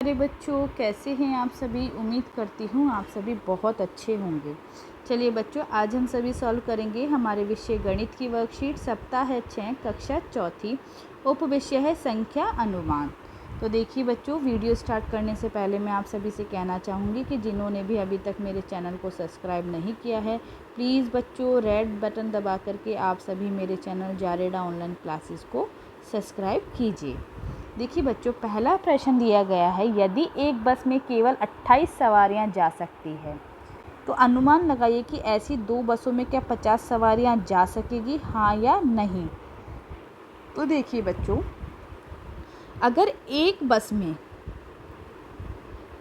मेरे बच्चों, कैसे हैं आप सभी। उम्मीद करती हूँ आप सभी बहुत अच्छे होंगे। चलिए बच्चों, आज हम सभी सॉल्व करेंगे हमारे विषय गणित की वर्कशीट। सप्ताह है 6, कक्षा चौथी, उप विषय है संख्या अनुमान। तो देखिए बच्चों, वीडियो स्टार्ट करने से पहले मैं आप सभी से कहना चाहूँगी कि जिन्होंने भी अभी तक मेरे चैनल को सब्सक्राइब नहीं किया है, प्लीज़ बच्चों रेड बटन दबा करके आप सभी मेरे चैनल जारेडा ऑनलाइन क्लासेस को सब्सक्राइब कीजिए। देखिए बच्चों, पहला प्रश्न दिया गया है, यदि एक बस में केवल 28 सवारियां जा सकती है तो अनुमान लगाइए कि ऐसी 2 बसों में क्या 50 सवारियां जा सकेगी, हाँ या नहीं। तो देखिए बच्चों, अगर एक बस में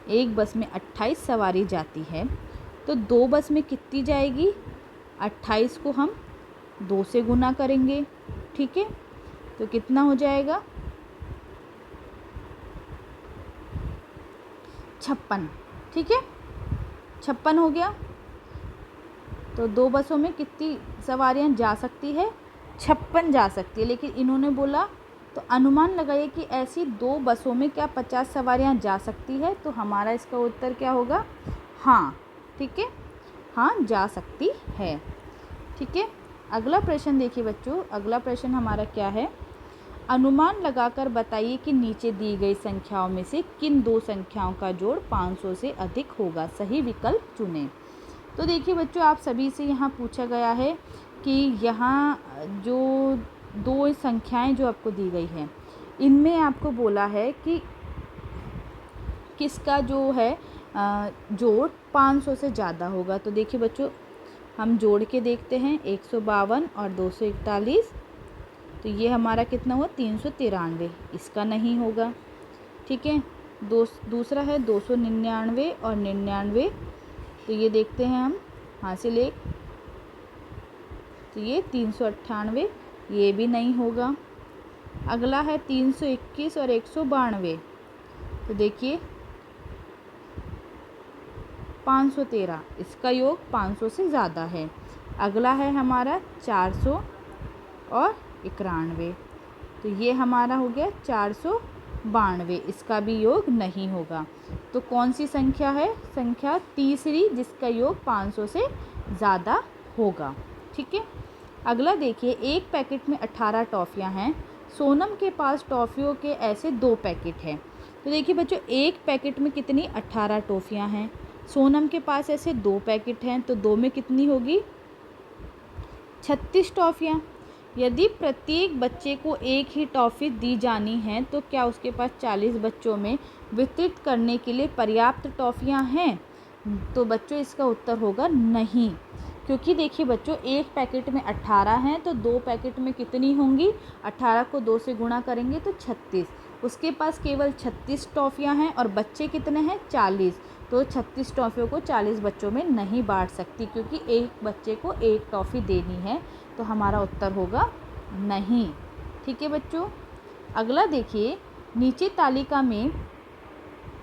28 सवारी जाती है तो 2 बस में कितनी जाएगी। 28 को हम 2 से गुना करेंगे, ठीक है, तो कितना हो जाएगा 56, ठीक है, 56 हो गया। तो 2 बसों में कितनी सवारियां जा सकती है, 56 जा सकती है। लेकिन इन्होंने बोला तो अनुमान लगाइए कि ऐसी 2 बसों में क्या 50 सवारियां जा सकती है। तो हमारा इसका उत्तर क्या होगा, हाँ, ठीक है, हाँ जा सकती है, ठीक है। अगला प्रश्न देखिए बच्चों, अगला प्रश्न हमारा क्या है, अनुमान लगाकर बताइए कि नीचे दी गई संख्याओं में से किन 2 संख्याओं का जोड़ 500 से अधिक होगा। सही विकल्प चुनें। तो देखिए बच्चों, आप सभी से यहाँ पूछा गया है कि यहाँ जो 2 संख्याएं जो आपको दी गई हैं, इनमें आपको बोला है कि किसका जो है जोड़ 500 से ज़्यादा होगा। तो देखिए बच्चों, हम जोड़ के देखते हैं, 152 और 241। तो ये हमारा कितना हुआ, 393, इसका नहीं होगा, ठीक है। दूसरा है 299 और 99। तो ये देखते हैं हम, हासिल एक, तो ये 398, ये भी नहीं होगा। अगला है 321 और 192। तो देखिए 513, इसका योग 500 से ज़्यादा है। अगला है हमारा 400 और 91। तो ये हमारा हो गया 492, इसका भी योग नहीं होगा। तो कौन सी संख्या है, संख्या तीसरी, जिसका योग 500 से ज़्यादा होगा, ठीक है। अगला देखिए, एक पैकेट में 18 टॉफ़ियाँ हैं। सोनम के पास टॉफ़ियों के ऐसे 2 पैकेट हैं। तो देखिए बच्चों, एक पैकेट में कितनी 18 टॉफ़ियाँ हैं, सोनम के पास ऐसे 2 पैकेट हैं, तो 2 में कितनी होगी 36 टॉफ़ियाँ। यदि प्रत्येक बच्चे को एक ही टॉफ़ी दी जानी है तो क्या उसके पास 40 बच्चों में वितरित करने के लिए पर्याप्त टॉफ़ियाँ हैं। तो बच्चों इसका उत्तर होगा नहीं, क्योंकि देखिए बच्चों, एक पैकेट में 18 हैं तो 2 पैकेट में कितनी होंगी, 18 को 2 से गुणा करेंगे तो 36। उसके पास केवल 36 टॉफ़ियाँ हैं और बच्चे कितने हैं, 40। तो 36 टॉफ़ियों को 40 बच्चों में नहीं बांट सकती, क्योंकि एक बच्चे को एक टॉफ़ी देनी है। तो हमारा उत्तर होगा नहीं, ठीक है बच्चों। अगला देखिए, नीचे तालिका में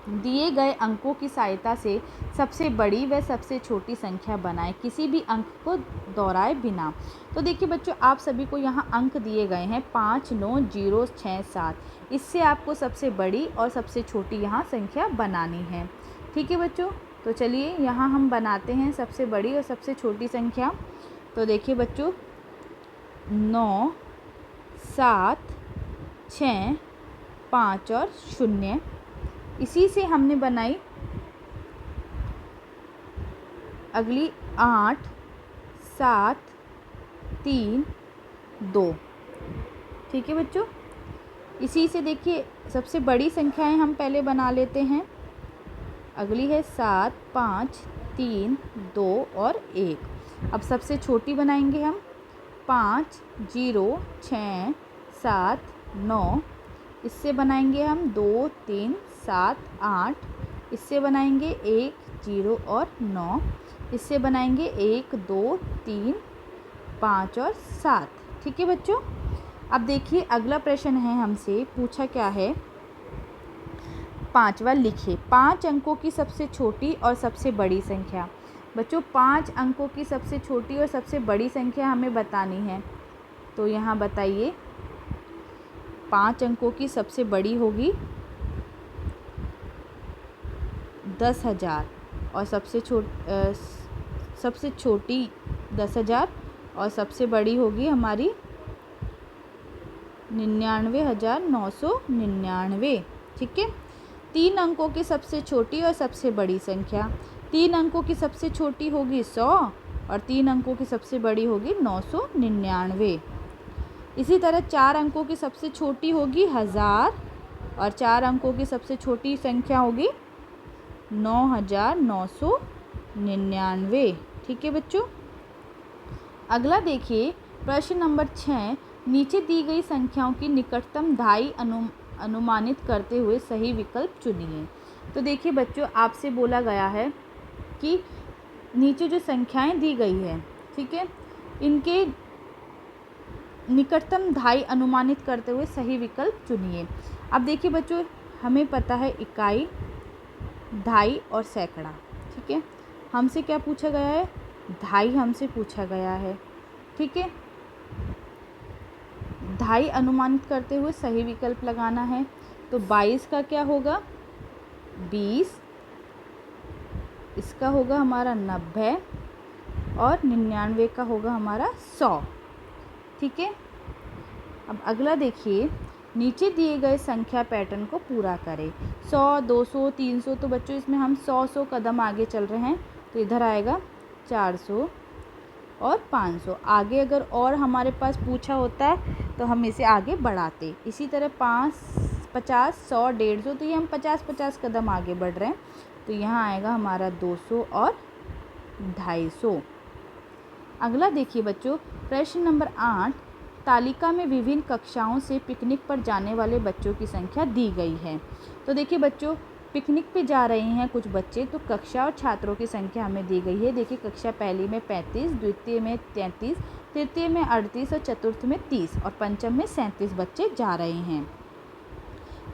दिए गए अंकों की सहायता से सबसे बड़ी व सबसे छोटी संख्या बनाएं, किसी भी अंक को दोहराए बिना। तो देखिए बच्चों, आप सभी को यहाँ अंक दिए गए हैं 5, 9, 0, 6, 7। इससे आपको सबसे बड़ी और सबसे छोटी यहाँ संख्या बनानी है, ठीक है बच्चों। तो चलिए यहाँ हम बनाते हैं सबसे बड़ी और सबसे छोटी संख्या। तो देखिए बच्चों, 9, 7, 6, 5 और 0। इसी से हमने बनाई अगली 8, 7, 3, 2, ठीक है बच्चों। इसी से देखिए सबसे बड़ी संख्याएं हम पहले बना लेते हैं। अगली है 7, 5, 3, 2 और 1। अब सबसे छोटी बनाएंगे हम 5, 0, 6, 7, 9। इससे बनाएंगे हम 2, 3, 7, 8। इससे बनाएंगे 1, 0 और 9। इससे बनाएंगे 1, 2, 3, 5 और 7, ठीक है बच्चों। अब देखिए अगला प्रश्न है, हमसे पूछा क्या है, 5वां लिखिए 5 अंकों की सबसे छोटी और सबसे बड़ी संख्या। बच्चों 5 अंकों की सबसे छोटी और सबसे बड़ी संख्या हमें बतानी है। तो यहाँ बताइए, 5 अंकों की सबसे बड़ी होगी 10,000 और सबसे छोटी 10,000 और सबसे बड़ी होगी हमारी 99,999। ठीक है। 3 अंकों की सबसे छोटी और सबसे बड़ी संख्या, 3 अंकों की सबसे छोटी होगी 100 और 3 अंकों की सबसे बड़ी होगी 999। इसी तरह 4 अंकों की सबसे छोटी होगी 1000 और 4 अंकों की सबसे छोटी संख्या होगी 9,999। ठीक है बच्चों। अगला देखिए प्रश्न नंबर 6, नीचे दी गई संख्याओं की निकटतम ढाई अनुमानित करते हुए सही विकल्प चुनिए। तो देखिए बच्चों, आपसे बोला गया है कि नीचे जो संख्याएं दी गई है, ठीक है, इनके निकटतम ढाई अनुमानित करते हुए सही विकल्प चुनिए। अब देखिए बच्चों, हमें पता है इकाई, ढाई और सैकड़ा। ठीक है। हमसे क्या पूछा गया है? ढाई हमसे पूछा गया है। ठीक है। ढाई अनुमानित करते हुए सही विकल्प लगाना है। तो 22 का क्या होगा? 20, इसका होगा हमारा 90 और 99 का होगा हमारा 100। ठीक है। अब अगला देखिए, नीचे दिए गए संख्या पैटर्न को पूरा करें। 100, 200, 300, तो बच्चों इसमें हम 100 कदम आगे चल रहे हैं, तो इधर आएगा 400 और 500। आगे अगर और हमारे पास पूछा होता तो हम इसे आगे बढ़ाते। इसी तरह 5, 50, 100, 150, तो ये हम 50-50 कदम आगे बढ़ रहे हैं, तो यहाँ आएगा हमारा 200 और 250। अगला देखिए बच्चों, प्रश्न नंबर 8, तालिका में विभिन्न कक्षाओं से पिकनिक पर जाने वाले बच्चों की संख्या दी गई है। तो देखिए बच्चों, पिकनिक पे जा रहे हैं कुछ बच्चे, तो कक्षा और छात्रों की संख्या हमें दी गई है। देखिए कक्षा पहली में 35, द्वितीय में 33, तृतीय में 38 और चतुर्थ में 30 और पंचम में 37 बच्चे जा रहे हैं।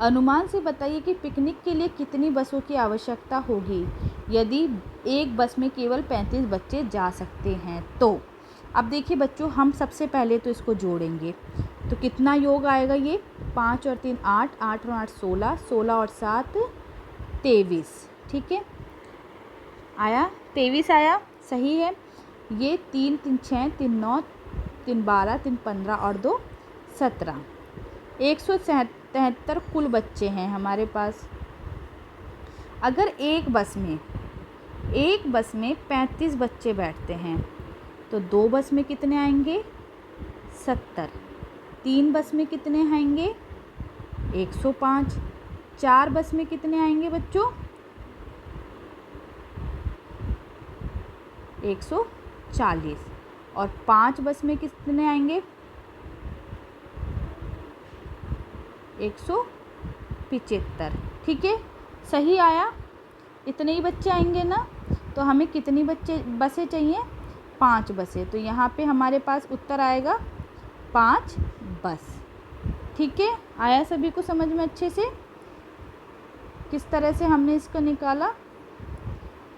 अनुमान से बताइए कि पिकनिक के लिए कितनी बसों की आवश्यकता होगी यदि एक बस में केवल 35 बच्चे जा सकते हैं। तो अब देखिए बच्चों, हम सबसे पहले तो इसको जोड़ेंगे, तो कितना योग आएगा ये? 5 और 3 8, 8 और 8 16, 16 और 7 23। ठीक है, आया 23 आया, सही है। ये 3 3 6 3 9 3 12 3 15 और 2 17, 173 कुल बच्चे हैं हमारे पास। अगर एक बस में 35 बच्चे बैठते हैं तो 2 बस में कितने आएंगे? 70। 3 बस में कितने आएंगे? 105। 4 बस में कितने आएंगे बच्चों? 140। और 5 बस में कितने आएंगे? 175। ठीक है, सही आया। इतने ही बच्चे आएंगे ना, तो हमें कितनी बसें चाहिए? 5 बसें। तो यहाँ पे हमारे पास उत्तर आएगा 5 बस। ठीक है, आया सभी को समझ में अच्छे से किस तरह से हमने इसको निकाला?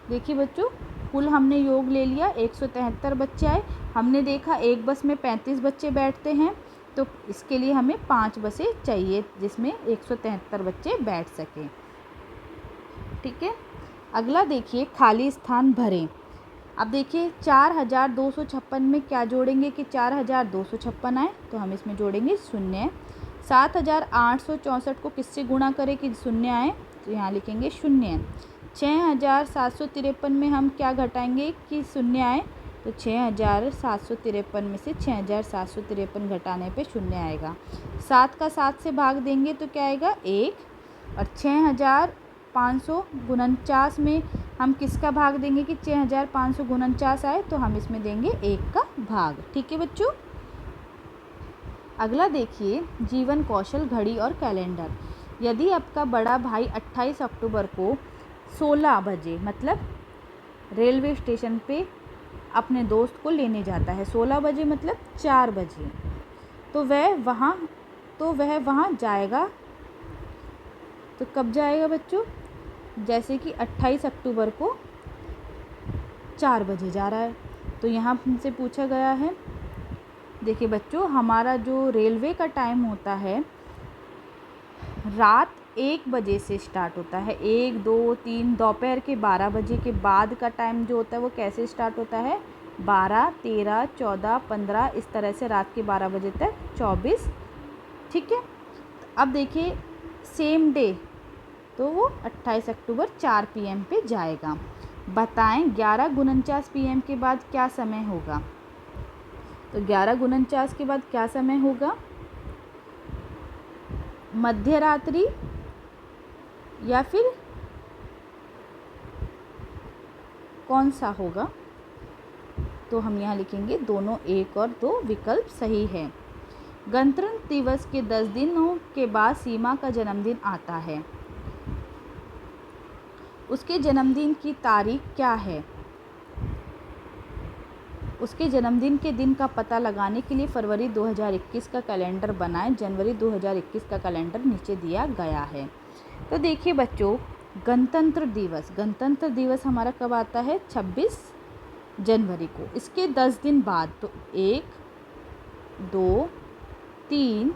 देखिए बच्चों, कुल हमने योग ले लिया, 173 बच्चे आए। हमने देखा एक बस में 35 बच्चे बैठते हैं, तो इसके लिए हमें 5 बसें चाहिए जिसमें 173 बच्चे बैठ सकें। ठीक है। अगला देखिए, खाली स्थान भरें। अब देखिए 4256 में क्या जोड़ेंगे कि 4256 आए, तो हम इसमें जोड़ेंगे शून्य। 7864 को किससे गुणा करें कि शून्य आए, तो यहाँ लिखेंगे शून्य। 6753 में हम क्या घटाएंगे कि शून्य आए, तो 6753 में से 6753 घटाने पे शून्य आएगा। 7 का 7 से भाग देंगे तो क्या आएगा? 1। और 6549 में हम किसका भाग देंगे कि 6549 आए, तो हम इसमें देंगे 1 का भाग। ठीक है बच्चों। अगला देखिए, जीवन कौशल, घड़ी और कैलेंडर। यदि आपका बड़ा भाई 28 अक्टूबर को 16 बजे मतलब रेलवे स्टेशन पे अपने दोस्त को लेने जाता है, 16 बजे मतलब 4 बजे, तो वह वहाँ जाएगा। तो कब जाएगा बच्चों? जैसे कि 28 अक्टूबर को 4 बजे जा रहा है, तो यहाँ हमसे पूछा गया है। देखिए बच्चों, हमारा जो रेलवे का टाइम होता है रात 1 बजे से स्टार्ट होता है। 1, 2, 3 दोपहर के 12 बजे के बाद का टाइम जो होता है वो कैसे स्टार्ट होता है? 12, 13, 14, 15 इस तरह से रात के 12 बजे तक 24। ठीक है। अब देखिए सेम डे तो वो 28 अक्टूबर 4 PM पे जाएगा। बताएं 11:49 PM के बाद क्या समय होगा? तो 11:49 के बाद क्या समय होगा? मध्य रात्रि या फिर कौन सा होगा? तो हम यहाँ लिखेंगे दोनों 1 और 2 विकल्प सही है। गणतंत्र दिवस के 10 दिनों के बाद सीमा का जन्मदिन आता है। उसके जन्मदिन की तारीख क्या है? उसके जन्मदिन के दिन का पता लगाने के लिए फरवरी 2021 का कैलेंडर बनाएं। जनवरी 2021 का कैलेंडर नीचे दिया गया है। तो देखिए बच्चों, गणतंत्र दिवस हमारा कब आता है? 26 जनवरी को। इसके 10 दिन बाद तो 1, 2, 3,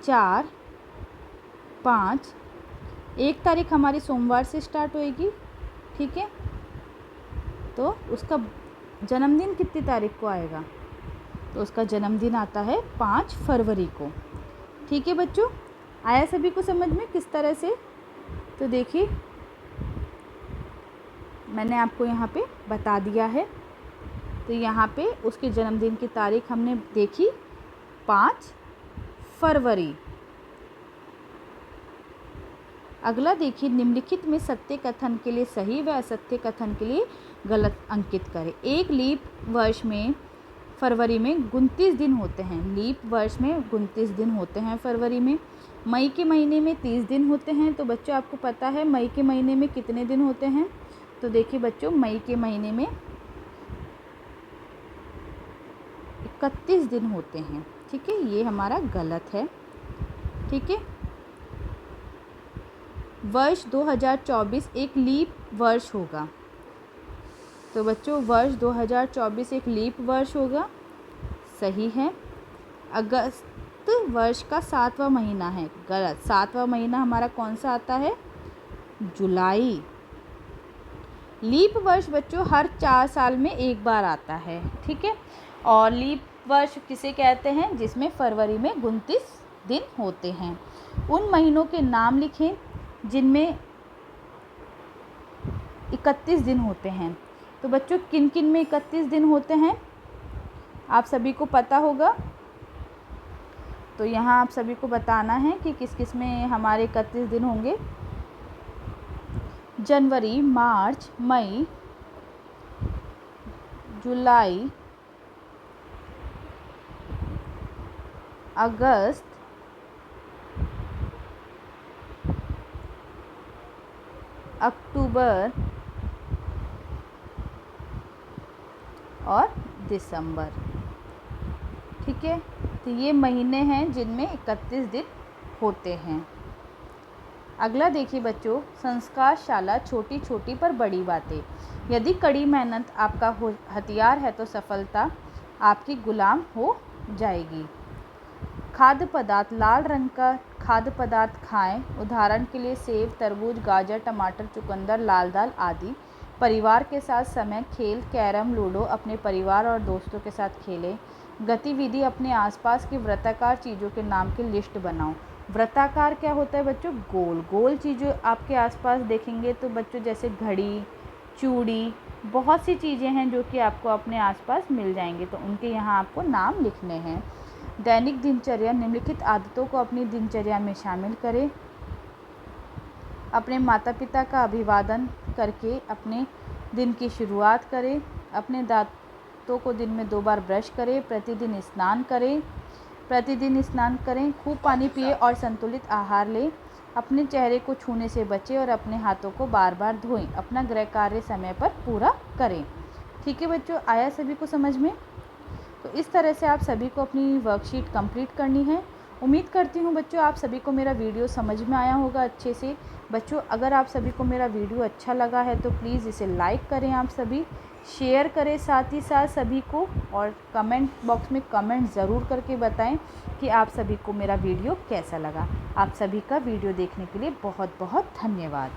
4, 5, 1 तारीख हमारी सोमवार से स्टार्ट होएगी। ठीक है। तो उसका जन्मदिन कितनी तारीख को आएगा? तो उसका जन्मदिन आता है 5 फरवरी को। ठीक है बच्चों, आया सभी को समझ में किस तरह से? तो देखिए मैंने आपको यहाँ पे बता दिया है। तो यहाँ पे उसके जन्मदिन की तारीख हमने देखी 5 फरवरी। अगला देखिए, निम्नलिखित में सत्य कथन के लिए सही व असत्य कथन के लिए गलत अंकित करें। एक लीप वर्ष में फरवरी में 29 दिन होते हैं। लीप वर्ष में 29 दिन होते हैं फरवरी में। मई के महीने में 30 दिन होते हैं। तो बच्चों आपको पता है मई के महीने में कितने दिन होते हैं? तो देखिए बच्चों, मई के महीने में 31 दिन होते हैं। ठीक है, ये हमारा गलत है। ठीक है। वर्ष 2024 एक लीप वर्ष होगा। तो बच्चों वर्ष 2024 एक लीप वर्ष होगा। सही है। अगस्त वर्ष का 7वां महीना है। गलत। 7वां महीना हमारा कौन सा आता है? जुलाई। लीप वर्ष बच्चों हर 4 साल में एक बार आता है। ठीक है। और लीप वर्ष किसे कहते हैं? जिसमें फरवरी में 29 दिन होते हैं। उन महीनों के नाम लिखें जिनमें 31 दिन होते हैं। तो बच्चों किन किन में 31 दिन होते हैं आप सभी को पता होगा। तो यहाँ आप सभी को बताना है कि किस किस में हमारे 31 दिन होंगे। जनवरी, मार्च, मई, जुलाई, अगस्त, अक्टूबर और दिसंबर। ठीक है। तो ये महीने हैं जिनमें 31 दिन होते हैं। अगला देखिए बच्चों, संस्कारशाला छोटी छोटी पर बड़ी बातें। यदि कड़ी मेहनत आपका हथियार है तो सफलता आपकी गुलाम हो जाएगी। खाद्य पदार्थ, लाल रंग का खाद्य पदार्थ खाएं। उदाहरण के लिए सेब, तरबूज, गाजर, टमाटर, चुकंदर, लाल दाल आदि। परिवार के साथ समय, खेल, कैरम, लूडो अपने परिवार और दोस्तों के साथ खेलें। गतिविधि, अपने आसपास की वृत्ताकार चीज़ों के नाम की लिस्ट बनाओ। वृत्ताकार क्या होता है बच्चों? गोल गोल चीज़ें आपके आसपास देखेंगे तो बच्चों जैसे घड़ी, चूड़ी, बहुत सी चीज़ें हैं जो कि आपको अपने आसपास मिल जाएंगे। तो उनके यहाँ आपको नाम लिखने हैं। दैनिक दिनचर्या, निम्नलिखित आदतों को अपनी दिनचर्या में शामिल करें। अपने माता पिता का अभिवादन करके अपने दिन की शुरुआत करें। अपने दांतों को दिन में 2 बार ब्रश करें। प्रतिदिन स्नान करें। खूब पानी पिए और संतुलित आहार लें। अपने चेहरे को छूने से बचें और अपने हाथों को बार बार धोएं। अपना गृह कार्य समय पर पूरा करें। ठीक है बच्चों, आया सभी को समझ में? तो इस तरह से आप सभी को अपनी वर्कशीट कंप्लीट करनी है। उम्मीद करती हूँ बच्चों आप सभी को मेरा वीडियो समझ में आया होगा अच्छे से। बच्चों अगर आप सभी को मेरा वीडियो अच्छा लगा है तो प्लीज़ इसे लाइक करें, आप सभी शेयर करें साथ ही साथ सभी को, और कमेंट बॉक्स में कमेंट ज़रूर करके बताएं कि आप सभी को मेरा वीडियो कैसा लगा। आप सभी का वीडियो देखने के लिए बहुत बहुत धन्यवाद।